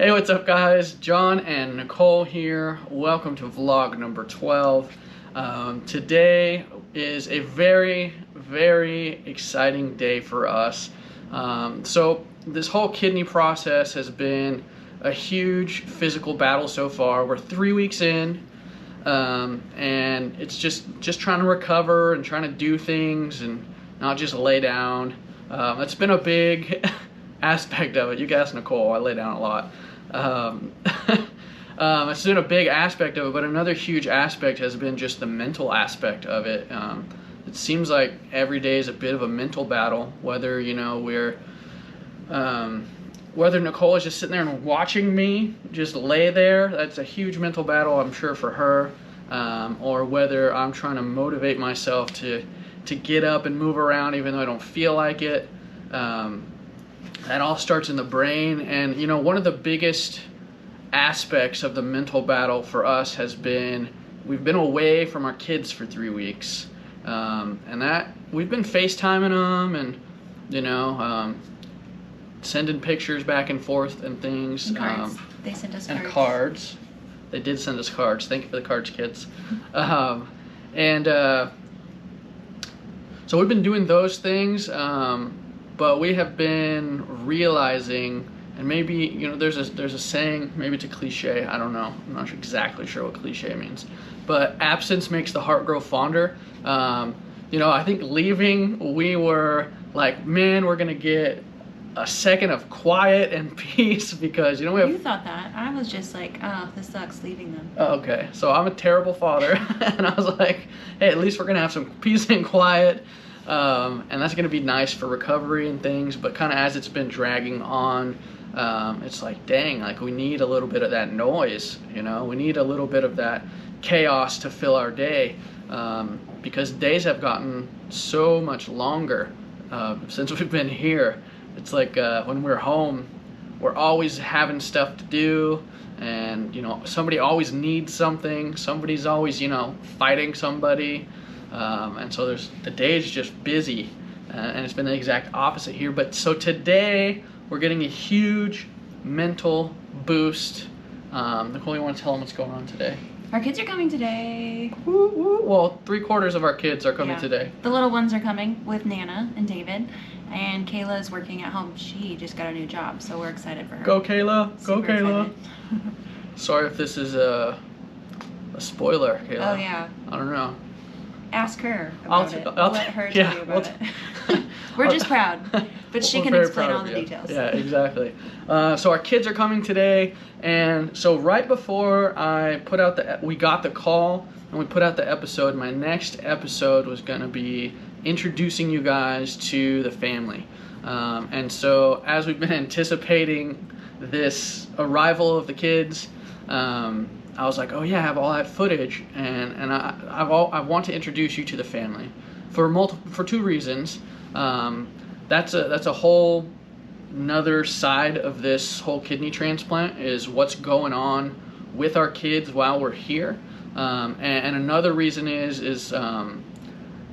Hey, what's up guys? John and Nicole here. Welcome to vlog number 12. Today is a very, very exciting day for us. So this whole kidney process has been a huge physical battle so far. We're 3 weeks in, and it's just trying to recover and trying to do things and not just lay down. That's been a big aspect of it. You guys, Nicole, I lay down a lot. It's been a big aspect of it, but another huge aspect has been just the mental aspect of it. It seems like every day is a bit of a mental battle, whether whether Nicole is just sitting there and watching me just lay there. That's a huge mental battle, I'm sure, for her, or whether I'm trying to motivate myself to get up and move around even though I don't feel like it. That all starts in the brain, and one of the biggest aspects of the mental battle for us has been we've been away from our kids for 3 weeks, and that we've been FaceTiming them and sending pictures back and forth and things. And cards. They sent us cards. And cards. They did send us cards. Thank you for the cards, kids. So we've been doing those things. But we have been realizing, and maybe there's a saying, maybe it's a cliche, I don't know, I'm not exactly sure what cliche means, but absence makes the heart grow fonder. I think leaving, we were like, man, we're gonna get a second of quiet and peace because we have. You thought that. I was just like, oh, this sucks leaving them. Oh, okay, so I'm a terrible father, and I was like, hey, at least we're gonna have some peace and quiet. And that's going to be nice for recovery and things, but kind of as it's been dragging on, it's like, dang, like we need a little bit of that noise, we need a little bit of that chaos to fill our day, because days have gotten so much longer since we've been here. It's like when we're home, we're always having stuff to do, and somebody always needs something, somebody's always fighting somebody. And so the day is just busy, and it's been the exact opposite here. But so today we're getting a huge mental boost. Nicole, you want to tell them what's going on today? Our kids are coming today. Woo, woo. Well, 3/4 of our kids are coming today. The little ones are coming with Nana and David, and Kayla is working at home. She just got a new job, so we're excited for her. Go Kayla! Go Super Kayla! Sorry if this is a spoiler, Kayla. Oh yeah. I don't know. Ask her about it. I'll let her tell you about it. We're just proud, but she can explain all the details. Yeah, exactly. So our kids are coming today, and so right before I put out we got the call and we put out the episode, my next episode was going to be introducing you guys to the family. And so as we've been anticipating this arrival of the kids, I was like, oh yeah, I have all that footage, and I want to introduce you to the family for 2 reasons. That's a whole another side of this whole kidney transplant, is what's going on with our kids while we're here. And another reason is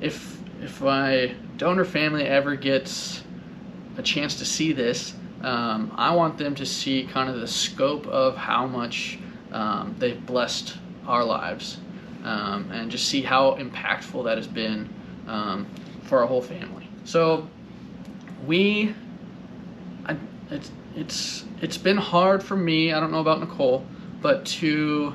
if my donor family ever gets a chance to see this, I want them to see kind of the scope of how much they've blessed our lives, and just see how impactful that has been for our whole family. So it's been hard for me, I don't know about Nicole, but to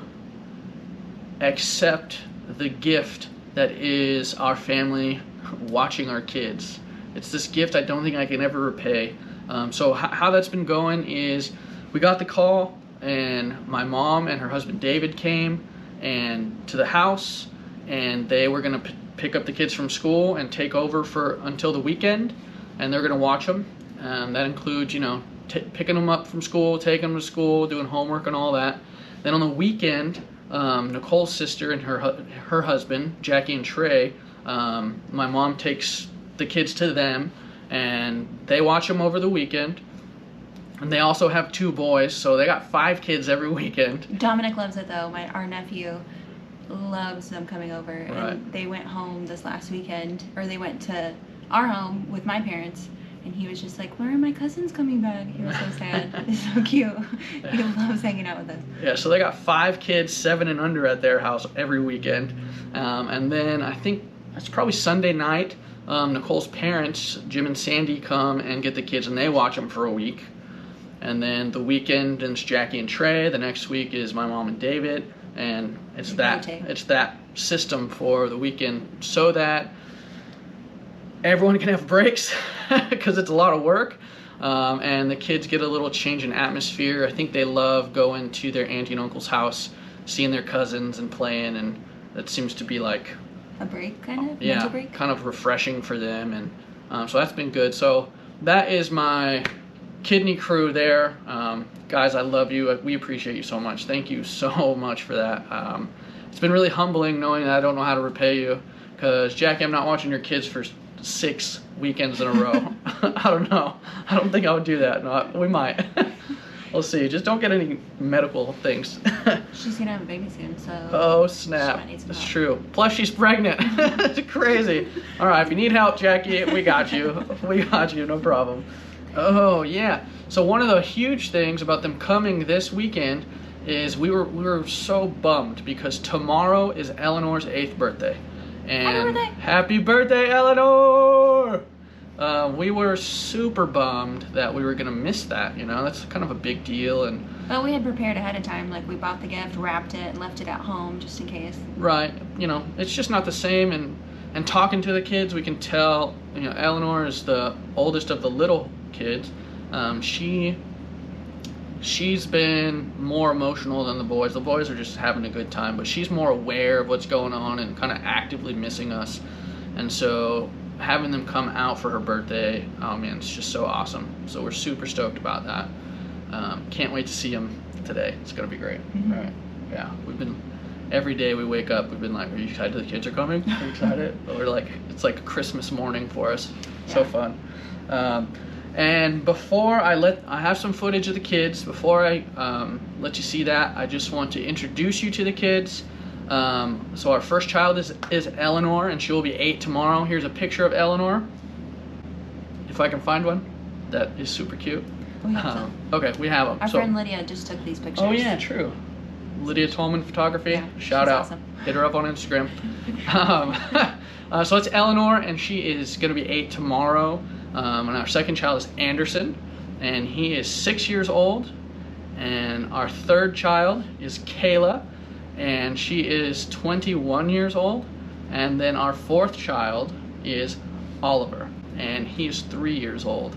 accept the gift that is our family watching our kids. It's this gift I don't think I can ever repay. So how that's been going is we got the call, and my mom and her husband David came to the house, and they were going to pick up the kids from school and take over until the weekend, and they're going to watch them. That includes picking them up from school, taking them to school, doing homework and all that. Then on the weekend, Nicole's sister and her husband, Jackie and Trey, my mom takes the kids to them, and they watch them over the weekend. And they also have 2 boys, so they got 5 kids every weekend. Dominic loves it though. Our nephew loves them coming over. Right. And they went home this last weekend, or they went to our home with my parents, And he was just like, where are my cousins coming back? He was so sad. It's so cute. He loves hanging out with us. Yeah, so they got 5 kids, 7 and under at their house every weekend. And then I think it's probably Sunday night, Nicole's parents, Jim and Sandy, come and get the kids, and they watch them for a week. And then the weekend, it's Jackie and Trey. The next week is my mom and David. And it's that system for the weekend so that everyone can have breaks because it's a lot of work. And the kids get a little change in atmosphere. I think they love going to their auntie and uncle's house, seeing their cousins and playing, and that seems to be like a break, kind of? Yeah, mental break? Kind of refreshing for them. And so that's been good. So that is my kidney crew there. Guys, I love you. We appreciate you so much. Thank you so much for that. It's been really humbling knowing that I don't know how to repay you, because Jackie, I'm not watching your kids for 6 weekends in a row. I don't know. I don't think I would do that. No, we might. We'll see. Just don't get any medical things. She's gonna have a baby soon, so. Oh snap! It's true. Plus she's pregnant. It's crazy. All right, if you need help, Jackie, we got you. We got you. No problem. Oh yeah. So one of the huge things about them coming this weekend is we were so bummed because tomorrow is Eleanor's 8th birthday. And happy birthday, Eleanor! We were super bummed that we were gonna miss that. You know, that's kind of a big deal. But we had prepared ahead of time. Like, we bought the gift, wrapped it, and left it at home just in case. Right. You know, it's just not the same. And talking to the kids, we can tell. You know, Eleanor is the oldest of the little kids. She's been more emotional than the boys. The boys are just having a good time, but she's more aware of what's going on and kind of actively missing us. And so having them come out for her birthday, oh man, it's just so awesome. So we're super stoked about that. Can't wait to see them today. It's gonna be great. Mm-hmm. Right? Yeah, every day we wake up, we've been like, are you excited the kids are coming? Are you excited? We're like, it's like a Christmas morning for us. Yeah. So fun. And before I have some footage of the kids. Before I let you see that, I just want to introduce you to the kids. So our first child is Eleanor, and she will be 8 tomorrow. Here's a picture of Eleanor, if I can find one. That is super cute. Okay, we have them. Our friend Lydia just took these pictures. Oh yeah, true. Lydia Tolman Photography. Yeah, shout out. Awesome. Hit her up on Instagram. So it's Eleanor, and she is going to be 8 tomorrow. And our second child is Anderson, and he is 6 years old. And our third child is Kayla, and she is 21 years old. And then our fourth child is Oliver, and he's 3 years old.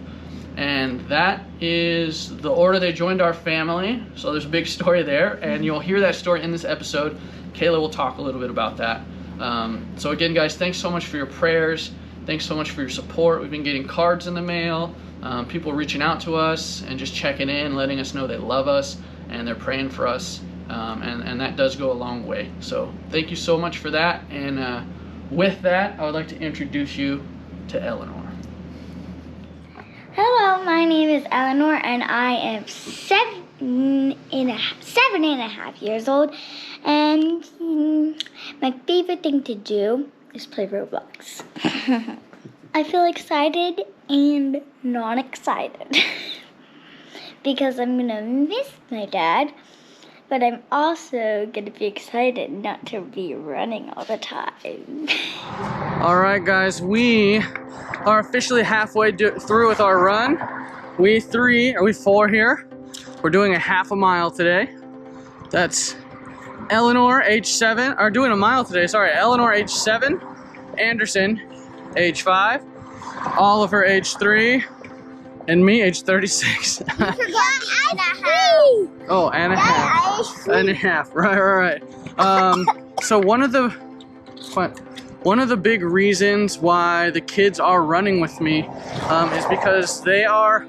And that is the order they joined our family. So there's a big story there, and you'll hear that story in this episode. Kayla will talk a little bit about that. So again, guys, thanks so much for your prayers. Thanks so much for your support. We've been getting cards in the mail, people reaching out to us and just checking in, letting us know they love us and they're praying for us. And that does go a long way. So thank you so much for that. And with that, I would like to introduce you to Eleanor. Hello, my name is Eleanor, and I am 7.5 years old. And my favorite thing to do is play Roblox. I feel excited and not excited because I'm gonna miss my dad, but I'm also gonna be excited not to be running all the time. All right, guys, we are officially halfway through with our run. We four here. We're doing a half a mile today. That's Eleanor, age 7, or doing a mile today, sorry. Eleanor, age 7, Anderson, age 5, Oliver, age 3, and me, age 36. You forgot me and a half. Oh, and a half. And a half, right. So one of the big reasons why the kids are running with me is because they are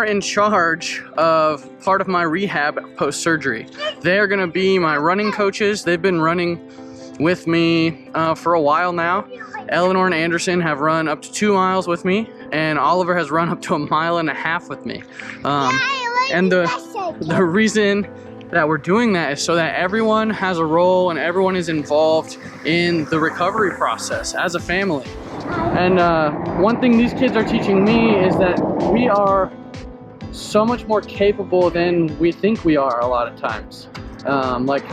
in charge of part of my rehab post-surgery. They are going to be my running coaches. They've been running with me for a while now. Eleanor and Anderson have run up to 2 miles with me, and Oliver has run up to 1.5 miles with me. And the reason that we're doing that is so that everyone has a role and everyone is involved in the recovery process as a family. And one thing these kids are teaching me is that we are so much more capable than we think we are a lot of times. Like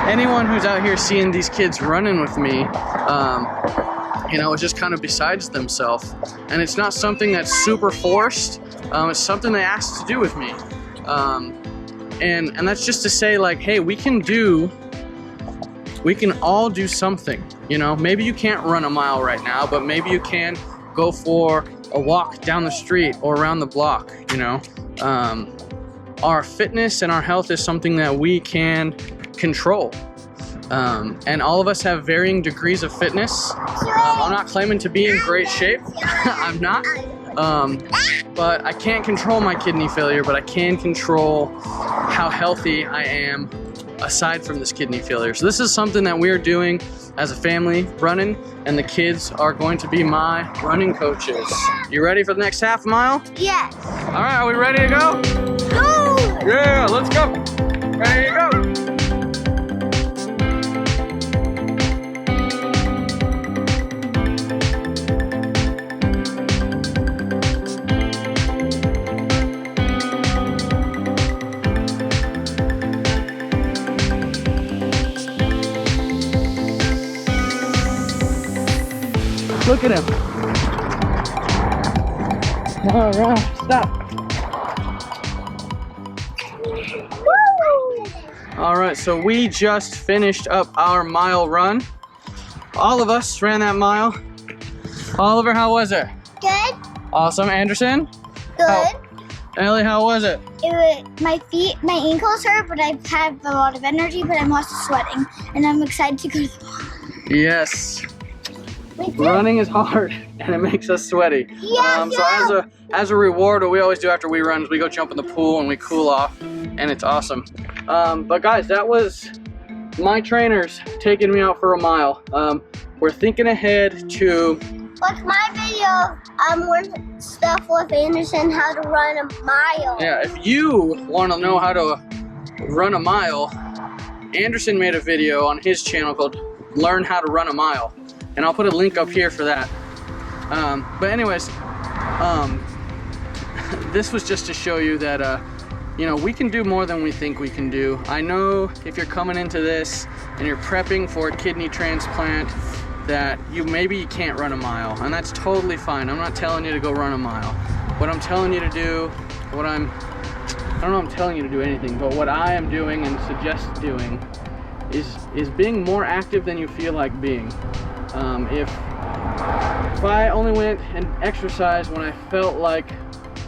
anyone who's out here seeing these kids running with me, you know, it's just kind of besides themselves. And it's not something that's super forced. It's something they asked to do with me. And that's just to say, like, hey, we can all do something, you know. Maybe you can't run a mile right now, but maybe you can go for a walk down the street or around the block, you know. Our fitness and our health is something that we can control. And all of us have varying degrees of fitness. I'm not claiming to be in great shape. I'm not. But I can't control my kidney failure, but I can control how healthy I am aside from this kidney failure. So this is something that we're doing as a family, running, and the kids are going to be my running coaches. You ready for the next half mile? Yes. All right, are we ready to go? Go! Yeah, let's go. Ready to go. Look at him. All right, stop. Woo! All right, so we just finished up our mile run. All of us ran that mile. Oliver, how was it? Good. Awesome. Anderson? Good. Ellie, how was it? My ankles hurt, but I have a lot of energy, but I'm also sweating, and I'm excited to go to the park. Yes. Running is hard and it makes us sweaty. So as a reward, what we always do after we run is we go jump in the pool and we cool off, and it's awesome. But guys, that was my trainers taking me out for a mile. We're thinking ahead to... Watch my video, learn stuff with Anderson how to run a mile. Yeah, if you want to know how to run a mile, Anderson made a video on his channel called Learn How to Run a Mile. And I'll put a link up here for that. But anyways, this was just to show you that, you know, we can do more than we think we can do. I know if you're coming into this and you're prepping for a kidney transplant, that maybe you can't run a mile, and that's totally fine. I'm not telling you to go run a mile. What I'm telling you to do, I don't know if I'm telling you to do anything, but what I am doing and suggest doing is being more active than you feel like being. If I only went and exercised when I felt like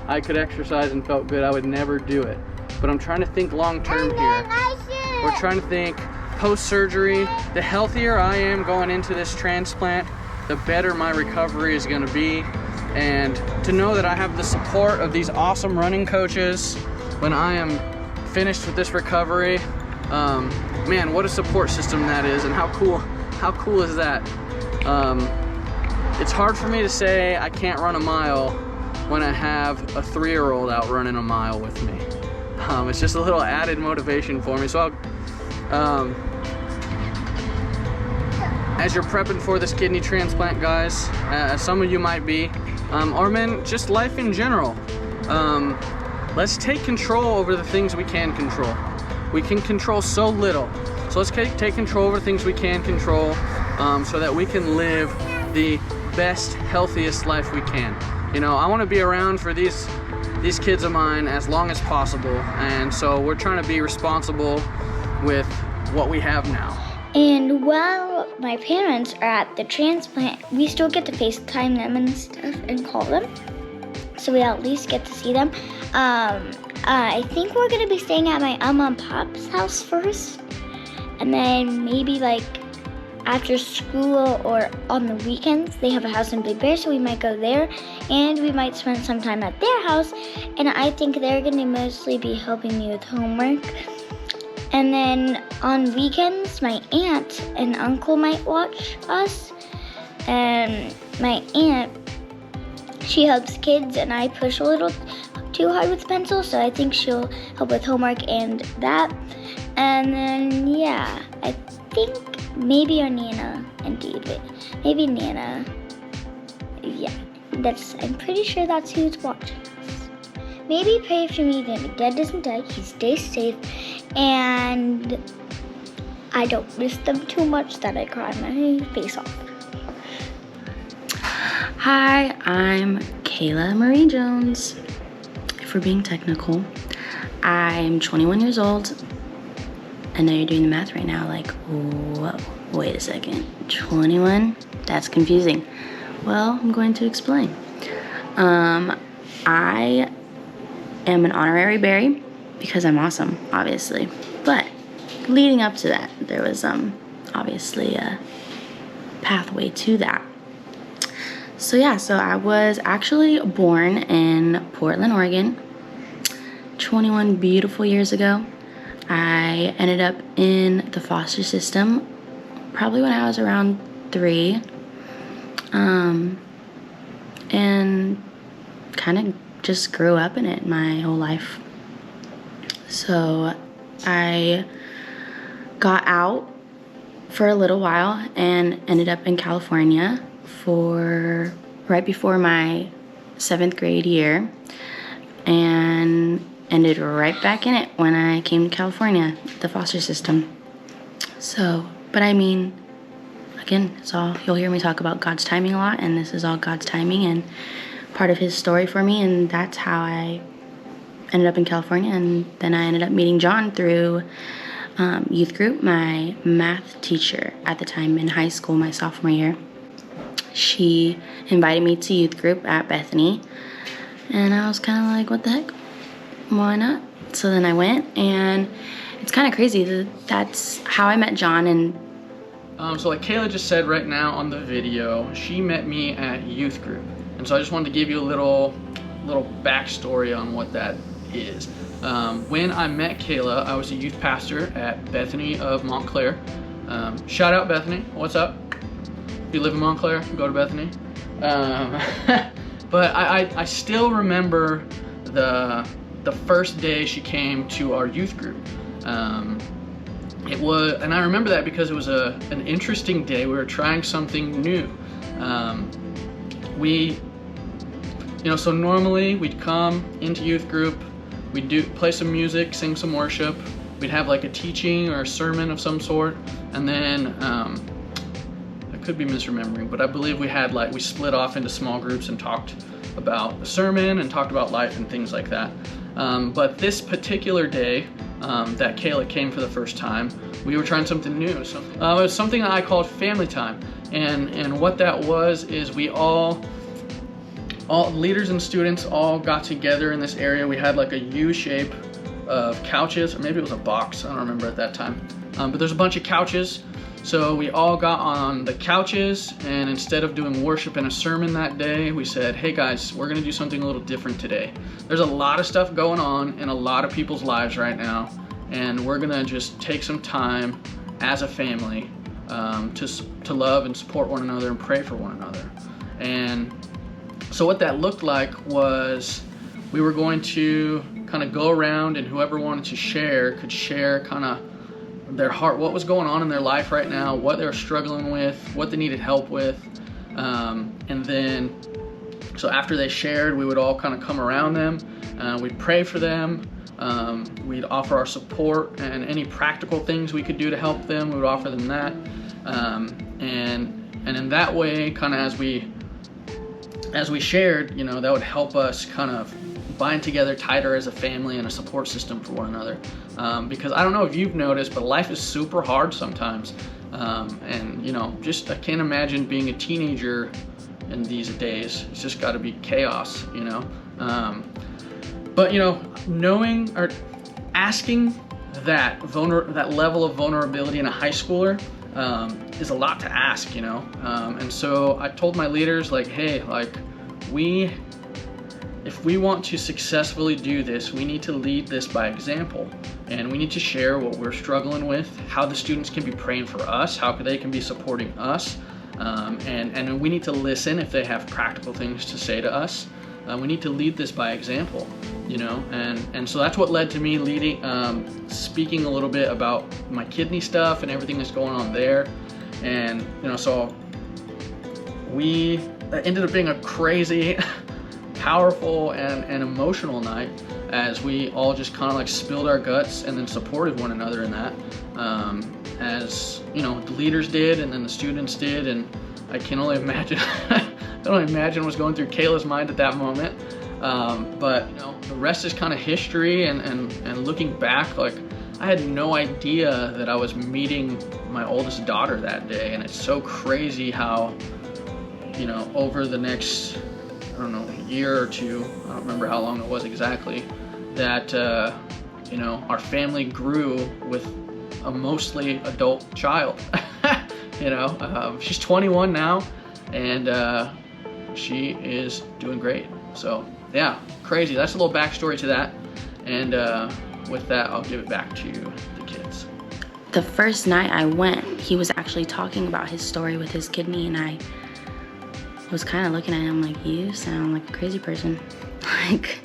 I could exercise and felt good, I would never do it. But I'm trying to think long term here. We're trying to think post-surgery. The healthier I am going into this transplant, the better my recovery is going to be. And to know that I have the support of these awesome running coaches when I am finished with this recovery, man, what a support system that is, and how cool is that? It's hard for me to say I can't run a mile when I have a 3-year-old out running a mile with me. It's just a little added motivation for me. So as you're prepping for this kidney transplant, guys, some of you might be, or man, just life in general, let's take control over the things we can control. We can control so little. So let's take control over things we can control, so that we can live the best, healthiest life we can. You know, I want to be around for these kids of mine as long as possible, and so we're trying to be responsible with what we have now. And while my parents are at the transplant, we still get to FaceTime them and stuff and call them, so we at least get to see them. I think we're gonna be staying at my and pop's house first, and then maybe like after school or on the weekends, they have a house in Big Bear, so we might go there, and we might spend some time at their house, and I think they're gonna mostly be helping me with homework. And then on weekends, my aunt and uncle might watch us, and my aunt, she helps kids, and I push a little too hard with the pencil, so I think she'll help with homework and that. And then, yeah, I think maybe our Nana, indeed. Maybe Nana. yeah, I'm pretty sure that's who's watching us. Maybe pray for me that my dad doesn't die, he stays safe, and I don't miss them too much that I cry my face off. Hi, I'm Kayla Marie Jones. If we're being technical, I'm 21 years old. I know you're doing the math right now, like, whoa, wait a second, 21? That's confusing. Well, I'm going to explain. I am an honorary Berry because I'm awesome, obviously. But leading up to that, there was obviously a pathway to that. So yeah, so I was actually born in Portland, Oregon, 21 beautiful years ago. I ended up in the foster system probably when I was around 3. And kind of just grew up in it my whole life. So I got out for a little while and ended up in California for right before my 7th grade year, and ended right back in it when I came to California, the foster system. So, but I mean, again, it's all, you'll hear me talk about God's timing a lot, and this is all God's timing and part of his story for me, and that's how I ended up in California. And then I ended up meeting John through youth group. My math teacher at the time in high school, my sophomore year, she invited me to youth group at Bethany, and I was kind of like, what the heck, why not? So then I went, and it's kind of crazy that that's how I met John. And so like Kayla just said right now on the video, she met me at youth group, and so I just wanted to give you a little backstory on what that is. When I met Kayla, I was a youth pastor at Bethany of Montclair. Shout out Bethany, what's up? If you live in Montclair, go to Bethany. But I still remember the first day she came to our youth group. It was, and I remember that because it was an interesting day. We were trying something new. So normally we'd come into youth group, we'd play some music, sing some worship, we'd have like a teaching or a sermon of some sort, and then I could be misremembering, but I believe we split off into small groups and talked about the sermon and talked about life and things like that. But this particular day that Kayla came for the first time, we were trying something new. So, it was something that I called family time, and what that was is we all leaders and students all got together in this area. We had like a U shape of couches, or maybe it was a box, I don't remember at that time. But there's a bunch of couches. So we all got on the couches, and instead of doing worship and a sermon that day, we said, hey guys, we're gonna do something a little different today. There's a lot of stuff going on in a lot of people's lives right now, and we're gonna just take some time as a family to love and support one another and pray for one another. And so what that looked like was we were going to kind of go around, and whoever wanted to share could share kind of their heart, what was going on in their life right now, what they were struggling with, what they needed help with. And then, so after they shared, we would all kind of come around them, we'd pray for them, we'd offer our support, and any practical things we could do to help them, we would offer them that. And in that way, kind of as we shared, that would help us kind of bind together tighter as a family and a support system for one another. Because I don't know if you've noticed, but life is super hard sometimes. And just I can't imagine being a teenager in these days. It's just got to be chaos, But knowing or asking that level of vulnerability in a high schooler is a lot to ask, And so I told my leaders, like, hey, like if we want to successfully do this, we need to lead this by example, and we need to share what we're struggling with, how the students can be praying for us, how they can be supporting us, and we need to listen if they have practical things to say to us. We need to lead this by example, and so that's what led to me speaking a little bit about my kidney stuff and everything that's going on there. And so ended up being a crazy, powerful, and emotional night, as we all just kind of like spilled our guts and then supported one another in that, as you know, the leaders did, and then the students did. And I can only imagine I can only imagine what was going through Kayla's mind at that moment. But you know, the rest is kind of history, and looking back, like, I had no idea that I was meeting my oldest daughter that day. And it's so crazy how, you know, over the next, I don't know, year or two, I don't remember how long it was exactly, that you know, our family grew with a mostly adult child. You know, she's 21 now, and she is doing great. So yeah, crazy. That's a little backstory to that. And with that, I'll give it back to the kids. The first night I went, he was actually talking about his story with his kidney, and I was kind of looking at him like, you sound like a crazy person. Like,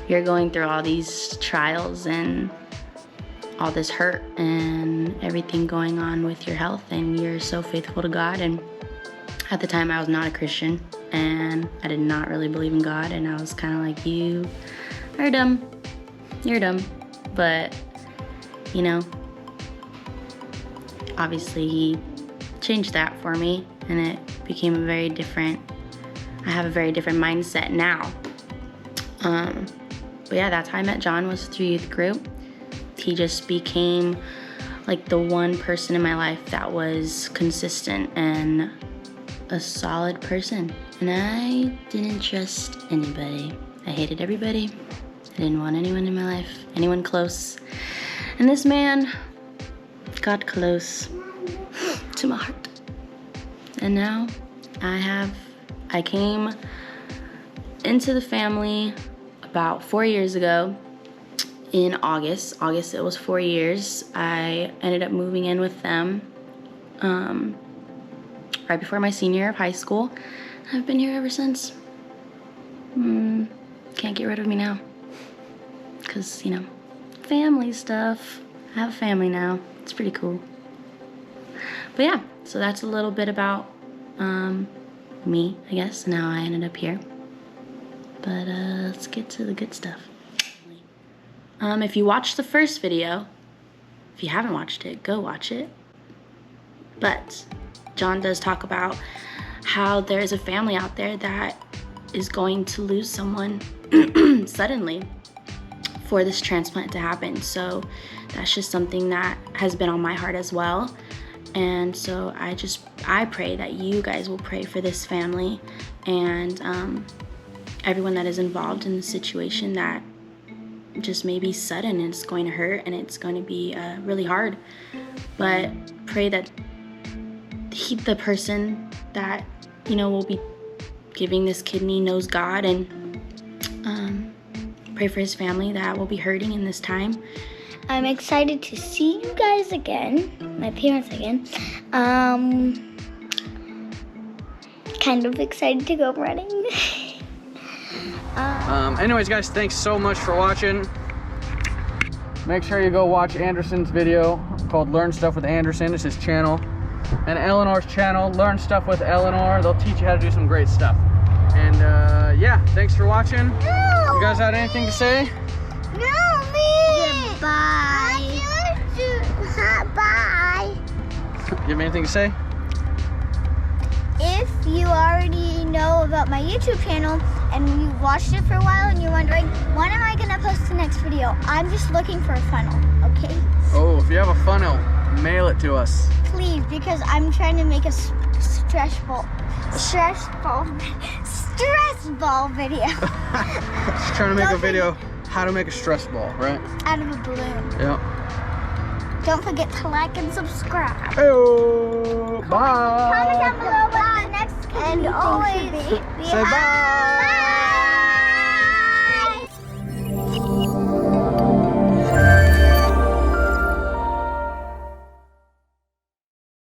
you're going through all these trials and all this hurt and everything going on with your health, and you're so faithful to God. And at the time I was not a Christian, and I did not really believe in God, and I was kind of like, you are dumb, you're dumb. But you know, obviously he changed that for me, and it became a very different, I have a very different mindset now. But yeah, that's how I met John, was through youth group. He just became like the one person in my life that was consistent and a solid person. And I didn't trust anybody. I hated everybody. I didn't want anyone in my life, anyone close. And this man got close to my heart. And now I came into the family about 4 years ago. In August, it was 4 years. I ended up moving in with them right before my senior year of high school. I've been here ever since. Can't get rid of me now. Because, you know, family stuff. I have a family now. It's pretty cool. But yeah, so that's a little bit about me, I guess, and how I ended up here. But let's get to the good stuff. If you watched the first video, if you haven't watched it, go watch it. But John does talk about how there's a family out there that is going to lose someone suddenly for this transplant to happen. So that's just something that has been on my heart as well. And so I pray that you guys will pray for this family and everyone that is involved in the situation, that just may be sudden and it's going to hurt and it's going to be really hard. But pray that the person that, you know, will be giving this kidney knows God, and pray for his family that will be hurting in this time. I'm excited to see you guys again, my parents again. Kind of excited to go running. Anyways, guys, thanks so much for watching. Make sure you go watch Anderson's video called Learn Stuff with Anderson. It's his channel. And Eleanor's channel, Learn Stuff with Eleanor. They'll teach you how to do some great stuff. And yeah, thanks for watching. No. You guys had anything to say? No, me. Goodbye. Bye. You have anything to say? If you already know about my YouTube channel and you've watched it for a while and you're wondering, when am I gonna post the next video? I'm just looking for a funnel, okay? Oh, if you have a funnel, mail it to us. Please, because I'm trying to make a stress ball video. Just trying to make a video how to make a stress ball, right? Out of a balloon. Yeah. Don't forget to like and subscribe. Hey-oh. Bye. Comment down below what the next and always say bye.